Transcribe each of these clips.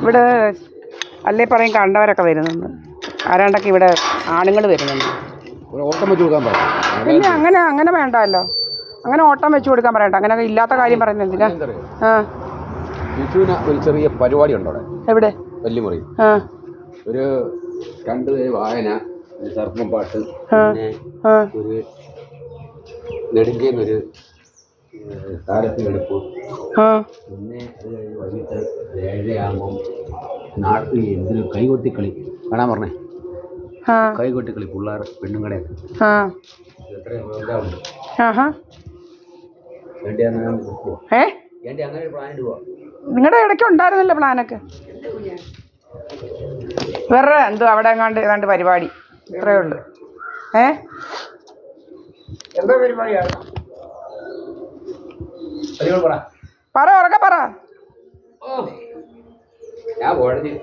ഇവിടെ അല്ലേ പറയും കണ്ടവരൊക്കെ വരുന്നുണ്ട്. ആരാണ്ടൊക്കെ ഇവിടെ ആണുങ്ങൾ വരുന്നുണ്ട്. ഓട്ടം വെച്ച് കൊടുക്കാൻ പറയാം. പിന്നെ അങ്ങനെ വേണ്ടല്ലോ. അങ്ങനെ ഓട്ടം വെച്ച് കൊടുക്കാൻ പറയണ്ട. അങ്ങനെ ഇല്ലാത്ത കാര്യം പറയുന്നത് എന്തിനാ? വിഷുവിന് ഒരു ചെറിയ പരിപാടി ഉണ്ടോ അവിടെ? എവിടെ? വല്യമുറി. ഒരു 2 പേര് വായന, സർപ്പം പാട്ട്, പിന്നെ ഒരു നെടുങ്കേന്നൊരു താരത്തിനെടുപ്പ്, പിന്നെ അത് കഴിഞ്ഞ് വൈകിട്ട് 7:30 നാട്ടിൽ എന്തൊരു കൈകൊട്ടിക്കളി കാണാൻ പറഞ്ഞേ. കൈകൊട്ടിക്കളി പിള്ളേർ പെണ്ണുങ്ങളെ നിങ്ങളുടെ ഇടയ്ക്ക് ഉണ്ടായിരുന്നല്ലോ പ്ലാനൊക്കെ. വേറെ എന്തോ അവിടെ ഏതാണ്ട് പരിപാടി ഇത്രയേ ഉള്ളു. എന്താ പരിപാടിയാണ്? പറ, ഉറക്കെ പറ. ഞാൻ പോഴഞ്ഞു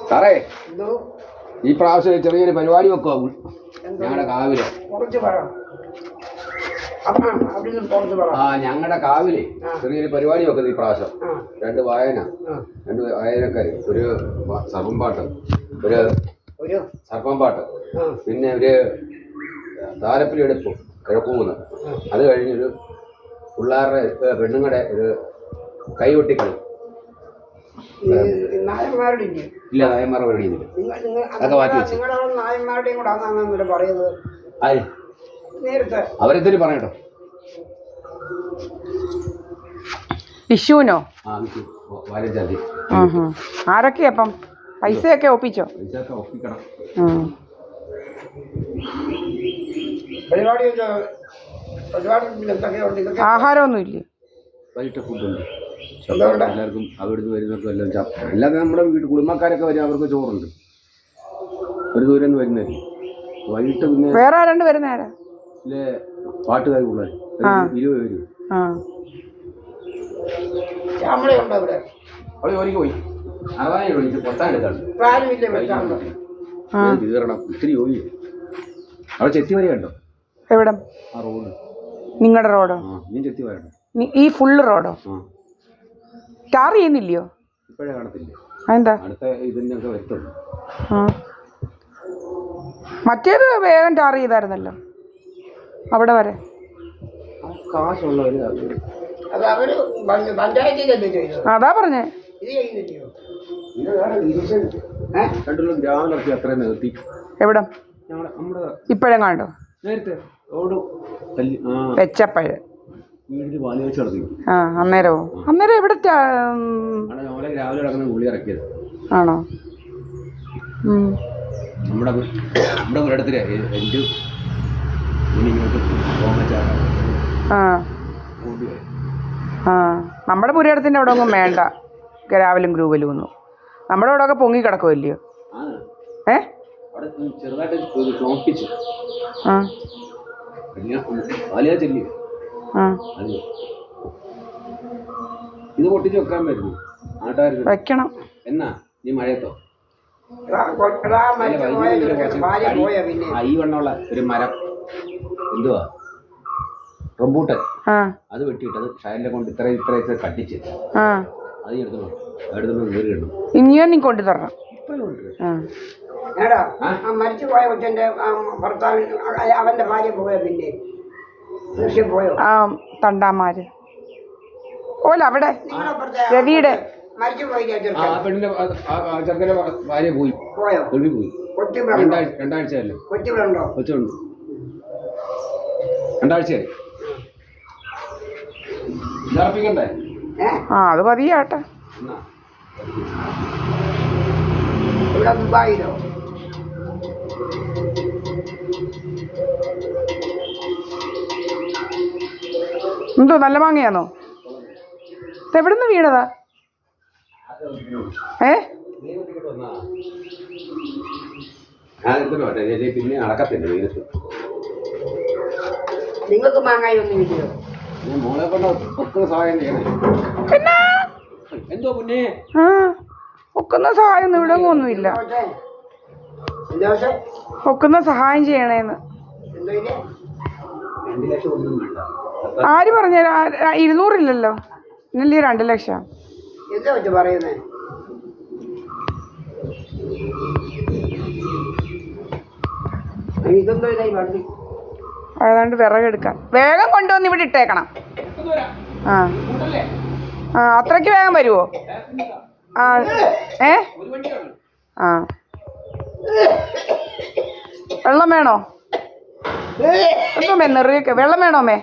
സാറേ, ഈ പ്രാവശ്യം ചെറിയൊരു പരിപാടി വെക്കുവാ ഞങ്ങളുടെ കാവില്. ഞങ്ങളുടെ കാവില് ചെറിയൊരു പരിപാടി വെക്കുന്നത് ഈ പ്രാവശ്യം. 2 വായനക്കാര്, ഒരു സർപ്പംപാട്ട്, ഒരു സർപ്പംപാട്ട്, പിന്നെ ഒരു താരപ്പിൽ എടുപ്പും കിഴക്കൂന്ന്. അത് കഴിഞ്ഞൊരു പിള്ളേരുടെ പെണ്ണുങ്ങളുടെ ഒരു കൈകൊട്ടിക്കളി. ഇല്ല, നായന്മാരുടെ പരിപാടി അതൊക്കെ മാറ്റി വെച്ചു. അവരെന്തൊരു പറയട്ടോ. വിഷുവിനോ? വാലഞ്ചാതി. ആരൊക്കെയാ അപ്പം? പൈസയൊക്കെ ഒപ്പിച്ചോ? പൈസയൊക്കെ ഒപ്പിക്കണം. ആഹാരമൊന്നും ഇല്ലേ? വൈകിട്ട് ഫുഡുണ്ട് എല്ലാവർക്കും. അവിടുന്ന് വരുന്നവർക്കും എല്ലാം അല്ലാതെ നമ്മുടെ വീട്ടിൽ കുടുംബക്കാരൊക്കെ വരും, അവർക്ക് ചോറുണ്ട്. ഒരു ദൂരം നിന്ന് വരുന്നവര്. വൈകിട്ട് പിന്നെ വേറെ ആരാണ്ട് വരുന്ന ആരാ? പാട്ടുകാർ പിള്ളേർ 20 പേര്. അവള് ജോലിക്ക് പോയി. 60 വിളിച്ച് പൊത്താനെടുത്താണ് കീറണം. ഒത്തിരി ജോലി. അവിടെ ചെത്തി വരെ കണ്ടോ? എവിടെ? ആ റോഡ്. നിങ്ങളുടെ റോഡോ? നീ ചെത്തി വരണ്ടോ? ഈ ഫുള്ള് റോഡോ? ടാർ ചെയ്യുന്നില്ലയോ? ഇപ്പോഴേ കാണത്തില്ല. അതെന്താ? അടുത്ത ഇതിനൊക്കെ വരുത്തുള്ളൂ. മറ്റേത് വേഗം ടാർ ചെയ്തായിരുന്നല്ലോ അവിടെ വരെ. കാശുള്ളവര് അതാ പറഞ്ഞേ. ഗ്രാമിലൊക്കെ അത്ര നിർത്തി. എവിടെ? ഇപ്പഴും കണ്ടോ? നേരത്തെ റോഡ് വെച്ചപ്പഴ് വീട്ടിൽ പാല് വെച്ച് നടത്തി. അന്നേരമോ? അന്നേരം എവിടെ? രാവിലെ കിടക്കുന്ന ഉള്ളി ഇറക്കിയത് ആണോ? നമ്മുടെ ഒരിടത്തില് എൻ്റെ നമ്മുടെ പുരയിടത്തിൻ്റെ അവിടെ ഒന്നും വേണ്ട. ഗ്രാവലും ഗ്രൂവലും ഒന്നും നമ്മുടെ അവിടെ ഒക്കെ പൊങ്ങി കിടക്കുമല്ലയോ? ചെറുതായിട്ട് ചോപ്പിച്ചു. ഇത് പൊട്ടിച്ച് വെക്കാൻ പറ്റുന്നു. വെക്കണം. എന്നാ നീ മഴയത്തോ? ഈ വണ്ണമുള്ള ഒരു മരം എന്തുവാ, റംബൂട്ടൻ, അത് വെട്ടിയിട്ട് അത് ഷൈലിനെ കൊണ്ട് ഇത്ര കട്ടിച്ച് അത് എടുത്തു കയറി കിട്ടും. ഇനിയോ നീ കൊണ്ടു തരണം. മരിച്ചുപോയ കൊച്ചന്റെ ഭർത്താവ് അവന്റെ ഭാര്യ പോയോ? പിന്നെ പോയോ? തണ്ടാമാര് ഓല അവിടെ രവിയുടെ പെണ്ണിന്റെ ചെറുക്കന്റെ ഭാര്യ പോയി. പോയി 2 ആഴ്ചയല്ലേ? കൊച്ചുണ്ടോ? കൊച്ചുണ്ട്. 2 ആഴ്ചയായി. ഇതർപ്പിക്കണ്ടേ? അത് മതിയാട്ടെ. ഇവിടെ ദുബായിലോ? എന്തോ നല്ല മാങ്ങയാണോ? എവിടുന്ന് വീണതാ? പിന്നെ നടക്കത്തില്ല. നിങ്ങൾക്ക് മാങ്ങായി ഒന്നും ഇല്ലയോ? മോളെ കൊണ്ട് ഒക്കുന്ന സഹായം ചെയ്യണേ. എന്തോ പിന്നെ ഒക്കുന്ന സഹായം ഇവിടെ ഒന്നുമില്ല. ഒക്കുന്ന സഹായം ചെയ്യണേന്ന്. 2 ലക്ഷം ഒന്നും വേണ്ട. ആര് പറഞ്ഞു 200 ഇന്നല്ലേ 2 ലക്ഷം. എന്താ വെച്ച് പറയുന്നേ? ഇതെന്തോ ഇതായി വണ്ടി. ഏതാണ്ട് വിറകെടുക്കാൻ വേഗം കൊണ്ടുവന്ന് ഇവിടെ ഇട്ടേക്കണം. ആ ആ അത്രയ്ക്ക് വേഗം വരുമോ? ആ ആ വെള്ളം വേണോ? എന്തോ മേ നെറിയൊക്കെ വെള്ളം വേണോ മേ?